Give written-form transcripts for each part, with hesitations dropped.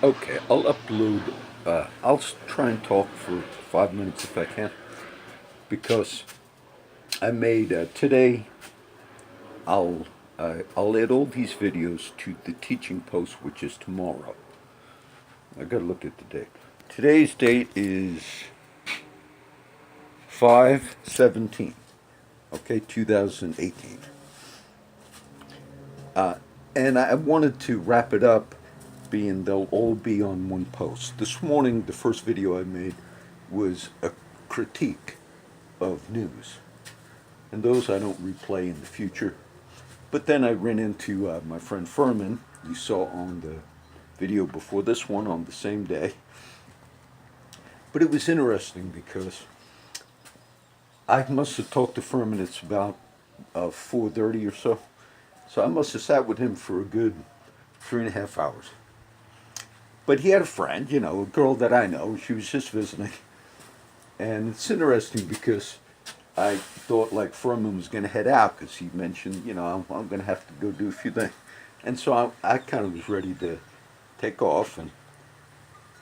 Okay, I'll upload. Try and talk for 5 minutes if I can, because I made today. I'll add all these videos to the teaching post, which is tomorrow. I gotta look at the date. Today's date is 5/17. Okay, 2018. And I wanted to wrap it up, being they'll all be on one post. This morning, the first video I made was a critique of news, and those I don't replay in the future. But then I ran into my friend Furman, you saw on the video before this one on the same day. But it was interesting because I must have talked to Furman, it's about 4:30 or so. So I must have sat with him for a good 3.5 hours. But he had a friend, a girl that I know. She was just visiting. And it's interesting because I thought like Furman was going to head out because he mentioned, I'm going to have to go do a few things. And so I kind of was ready to take off.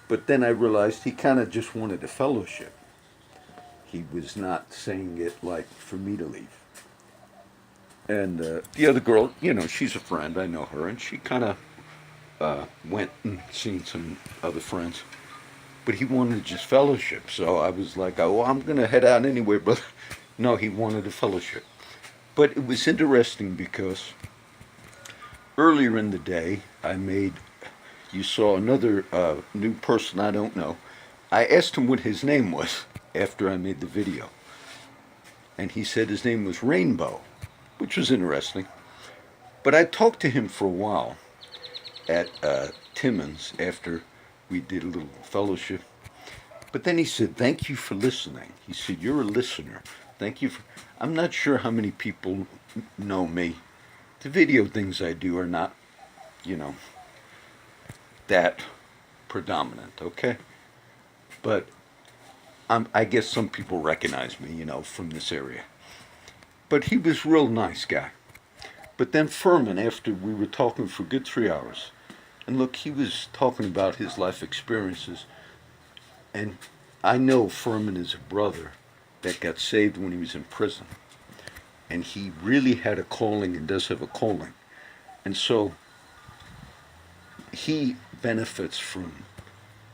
But then I realized he kind of just wanted a fellowship. He was not saying it like for me to leave. And the other girl, she's a friend. I know her. And she kind of went and seen some other friends. But he wanted just fellowship. So I was like, oh, I'm going to head out anyway, brother. No, he wanted a fellowship. But it was interesting because earlier in the day, you saw another new person I don't know. I asked him what his name was after I made the video. And he said his name was Rainbow, which was interesting. But I talked to him for a while at Timmons after we did a little fellowship. But then he said, thank you for listening. He said, you're a listener. Thank you for. I'm not sure how many people know me. The video things I do are not, you know, that predominant, okay? But I guess some people recognize me, from this area. But he was a real nice guy. But then Furman, after we were talking for a good 3 hours, and look, he was talking about his life experiences. And I know Furman is a brother that got saved when he was in prison. And he really had a calling and does have a calling. And so he benefits from.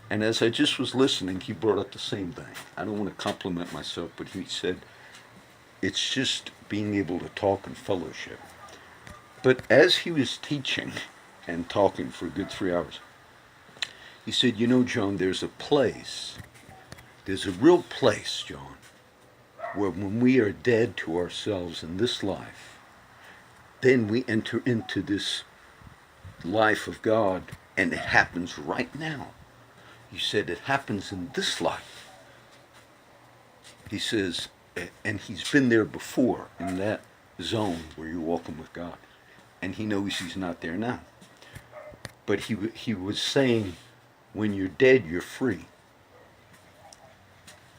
And as I just was listening, he brought up the same thing. I don't want to compliment myself, but he said, it's just being able to talk and fellowship. But as he was teaching and talking for a good 3 hours, he said, John, there's a real place, John, where when we are dead to ourselves in this life, then we enter into this life of God, and it happens right now. He said it happens in this life. He says, and he's been there before in that zone where you're walking with God, and he knows he's not there now. But he was saying, when you're dead, you're free.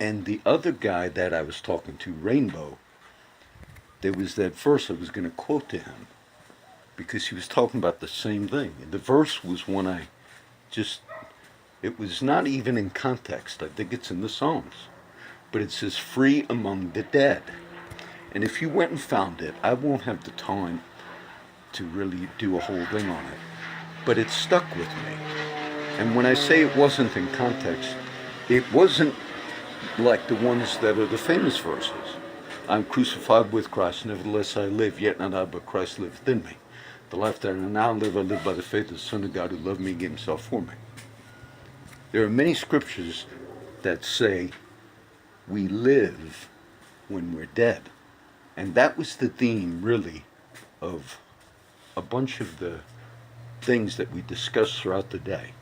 And the other guy that I was talking to, Rainbow, there was that verse I was going to quote to him because he was talking about the same thing. And the verse was one it was not even in context. I think it's in the Psalms. But it says, free among the dead. And if you went and found it, I won't have the time to really do a whole thing on it. But it stuck with me. And when I say it wasn't in context, it wasn't like the ones that are the famous verses. I'm crucified with Christ, nevertheless I live, yet not I, but Christ liveth in me. The life that I now live, I live by the faith of the Son of God who loved me and gave himself for me. There are many scriptures that say we live when we're dead. And that was the theme, really, of a bunch of the things that we discussed throughout the day.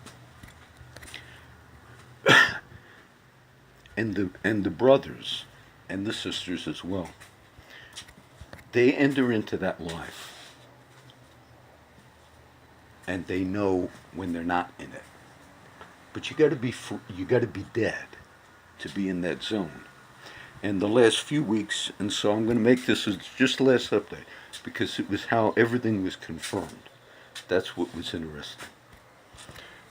And the brothers and the sisters as well, they enter into that life, and they know when they're not in it. But you got to be dead to be in that zone. And the last few weeks, and so I'm going to make this as just the last update because it was how everything was confirmed. That's what was interesting.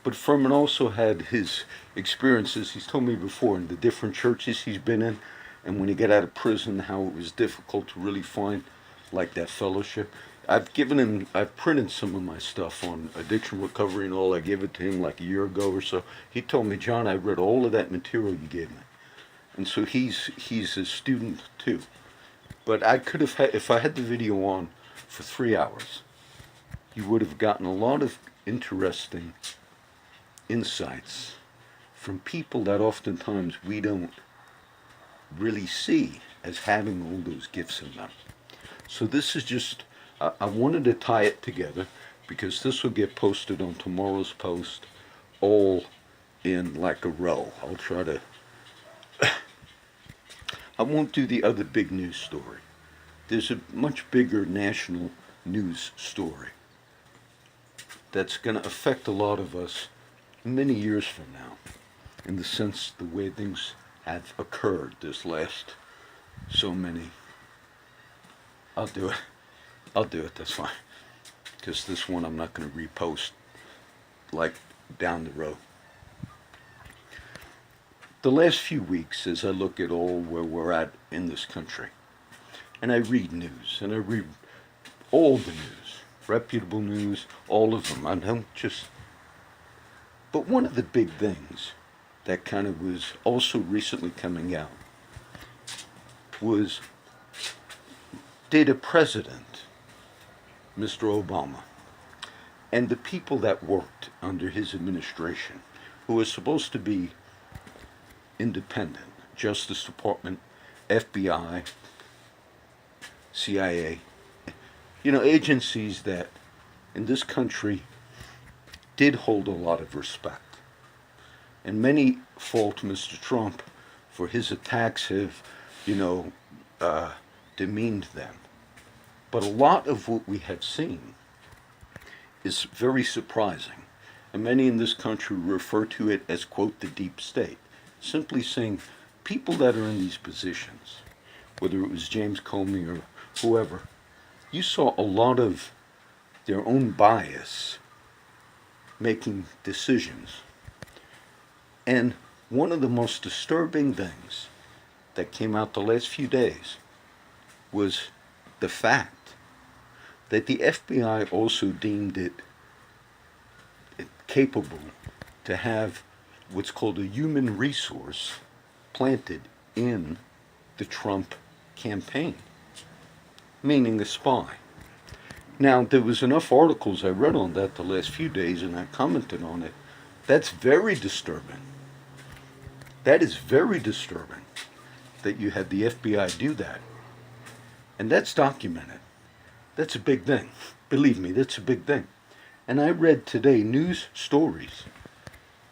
But Furman also had his experiences, he's told me before, in the different churches he's been in, and when he got out of prison, how it was difficult to really find like that fellowship. I've printed some of my stuff on addiction recovery and all. I gave it to him like a year ago or so. He told me, John, I read all of that material you gave me. And so he's a student too. But I could have had, if I had the video on for 3 hours, you would have gotten a lot of interesting insights from people that oftentimes we don't really see as having all those gifts in them. So this is just, I wanted to tie it together because this will get posted on tomorrow's post all in like a row. I'll try to, I won't do the other big news story. There's a much bigger national news story that's going to affect a lot of us many years from now, in the sense the way things have occurred this last so many. I'll do it, that's fine. Because this one I'm not going to repost like down the road. The last few weeks, as I look at all where we're at in this country, and I read news, and I read all the news, reputable news, all of them. I don't just. But one of the big things that kind of was also recently coming out was, did a president, Mr. Obama, and the people that worked under his administration, who was supposed to be independent, Justice Department, FBI, CIA, agencies that in this country did hold a lot of respect. And many fault Mr. Trump for his attacks have, demeaned them. But a lot of what we have seen is very surprising. And many in this country refer to it as, quote, the deep state. Simply saying people that are in these positions, whether it was James Comey or whoever, you saw a lot of their own bias making decisions. And one of the most disturbing things that came out the last few days was the fact that the FBI also deemed it capable to have what's called a human resource planted in the Trump campaign, meaning a spy. Now, there was enough articles I read on that the last few days, and I commented on it. That's very disturbing. That is very disturbing that you had the FBI do that. And that's documented. That's a big thing. Believe me, that's a big thing. And I read today news stories,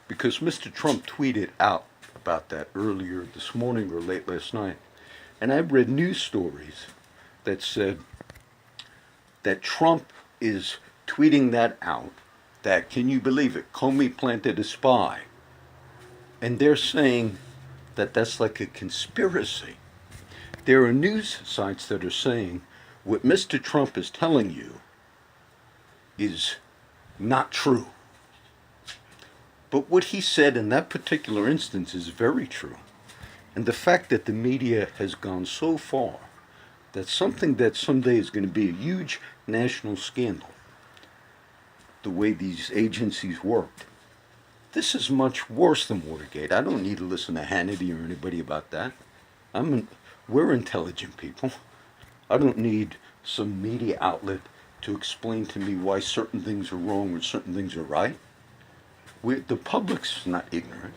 because Mr. Trump tweeted out about that earlier this morning or late last night. And I read news stories that said that Trump is tweeting that out, that, can you believe it, Comey planted a spy. And they're saying that that's like a conspiracy. There are news sites that are saying what Mr. Trump is telling you is not true. But what he said in that particular instance is very true. And the fact that the media has gone so far that something that someday is going to be a huge national scandal, the way these agencies worked, this is much worse than Watergate. I don't need to listen to Hannity or anybody about that. We're intelligent people. I don't need some media outlet to explain to me why certain things are wrong or certain things are right. The public's not ignorant.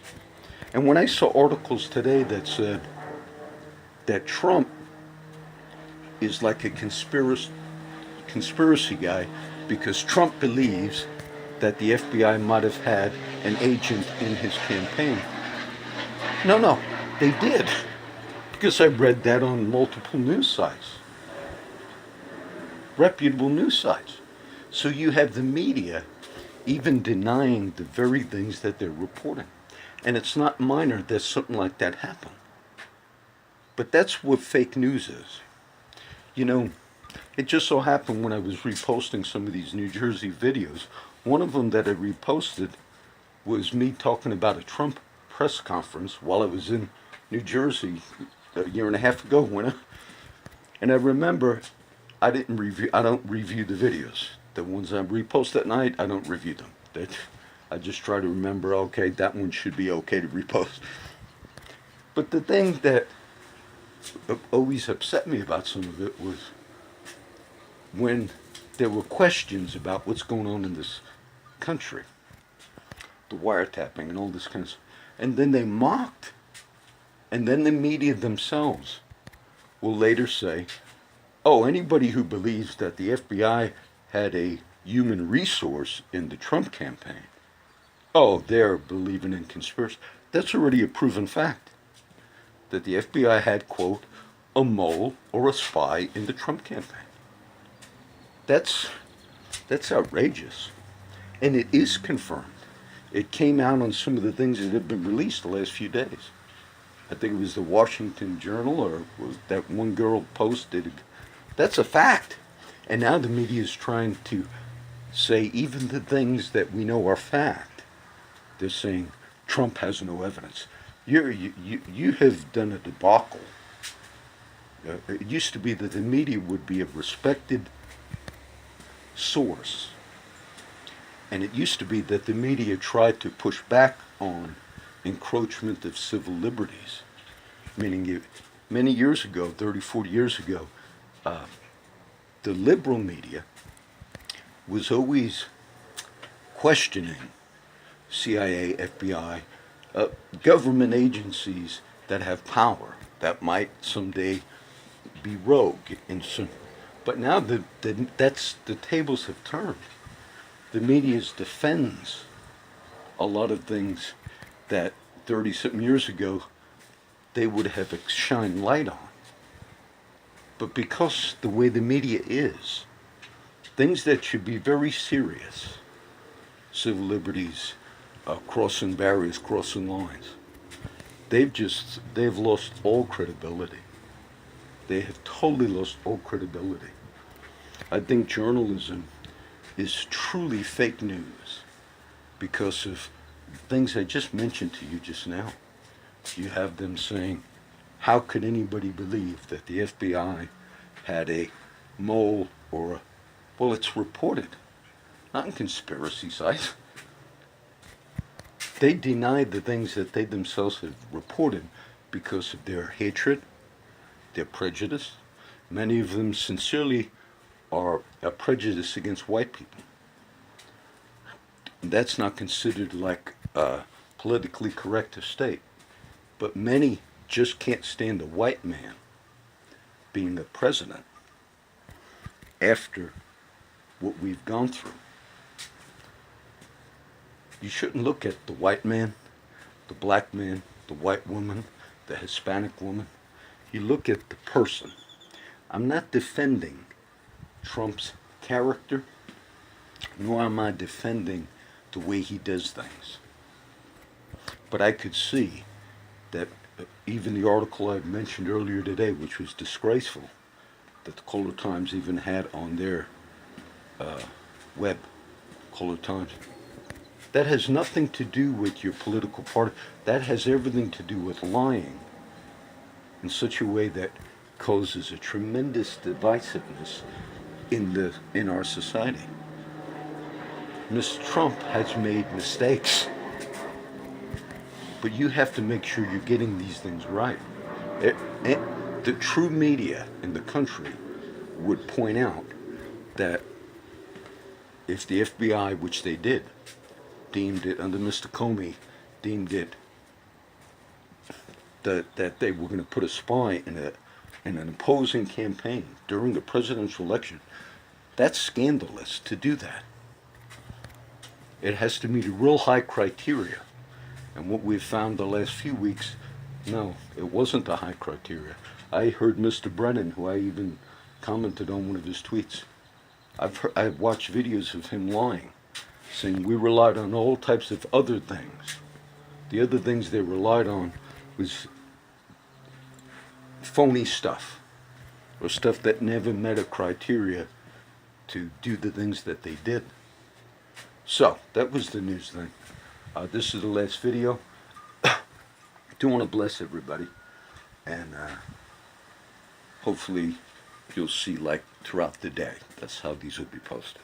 And when I saw articles today that said that Trump is like a conspiracy guy because Trump believes that the FBI might have had an agent in his campaign. No, they did. Because I read that on multiple news sites. Reputable news sites. So you have the media even denying the very things that they're reporting. And it's not minor that something like that happened. But that's what fake news is. It just so happened when I was reposting some of these New Jersey videos, one of them that I reposted was me talking about a Trump press conference while I was in New Jersey a year and a half ago, and I remember I don't review the videos. The ones I repost at night, I don't review them. I just try to remember, okay, that one should be okay to repost. But the thing that always upset me about some of it was when there were questions about what's going on in this country, the wiretapping and all this kind of stuff, and then they mocked, and then the media themselves will later say, oh, anybody who believes that the FBI had a human resource in the Trump campaign, oh, they're believing in conspiracy. That's already a proven fact, that the FBI had, quote, a mole or a spy in the Trump campaign. That's outrageous. And it is confirmed. It came out on some of the things that have been released the last few days. I think it was the Washington Journal, or was that one girl posted. That's a fact. And now the media is trying to say even the things that we know are fact. They're saying Trump has no evidence. You have done a debacle. It used to be that the media would be a respected source. And it used to be that the media tried to push back on encroachment of civil liberties. Meaning, many years ago, 30, 40 years ago, the liberal media was always questioning CIA, FBI, government agencies that have power, that might someday be rogue. But now the tables have turned. The media defends a lot of things that 30-something years ago they would have shined light on. But because the way the media is, things that should be very serious, civil liberties, crossing barriers, crossing lines, they've lost all credibility. They have totally lost all credibility. I think journalism is truly fake news because of things I just mentioned to you just now. You have them saying, how could anybody believe that the FBI had a mole or a... Well, it's reported, not in conspiracy sites. They denied the things that they themselves have reported because of their hatred, their prejudice. Many of them sincerely are a prejudice against white people. That's not considered like politically correct to state. But many just can't stand a white man being a president after what we've gone through. You shouldn't look at the white man, the black man, the white woman, the Hispanic woman. You look at the person. I'm not defending Trump's character, nor am I defending the way he does things. But I could see that even the article I mentioned earlier today, which was disgraceful, that the Color Times even had on their web, Color Times, that has nothing to do with your political party. That has everything to do with lying in such a way that causes a tremendous divisiveness in our society. Mr. Trump has made mistakes, but you have to make sure you're getting these things right. The true media in the country would point out that if the FBI, which they did, deemed it under Mr. Comey, deemed it that they were going to put a spy in an opposing campaign during the presidential election, that's scandalous to do that. It has to meet a real high criteria. And what we've found the last few weeks, no, it wasn't the high criteria. I heard Mr. Brennan, who I even commented on one of his tweets. I've watched videos of him lying, saying we relied on all types of other things. The other things they relied on was phony stuff, or stuff that never met a criteria to do the things that they did. So, that was the news thing. This is the last video. Do want to bless everybody, and hopefully you'll see like throughout the day. That's how these will be posted.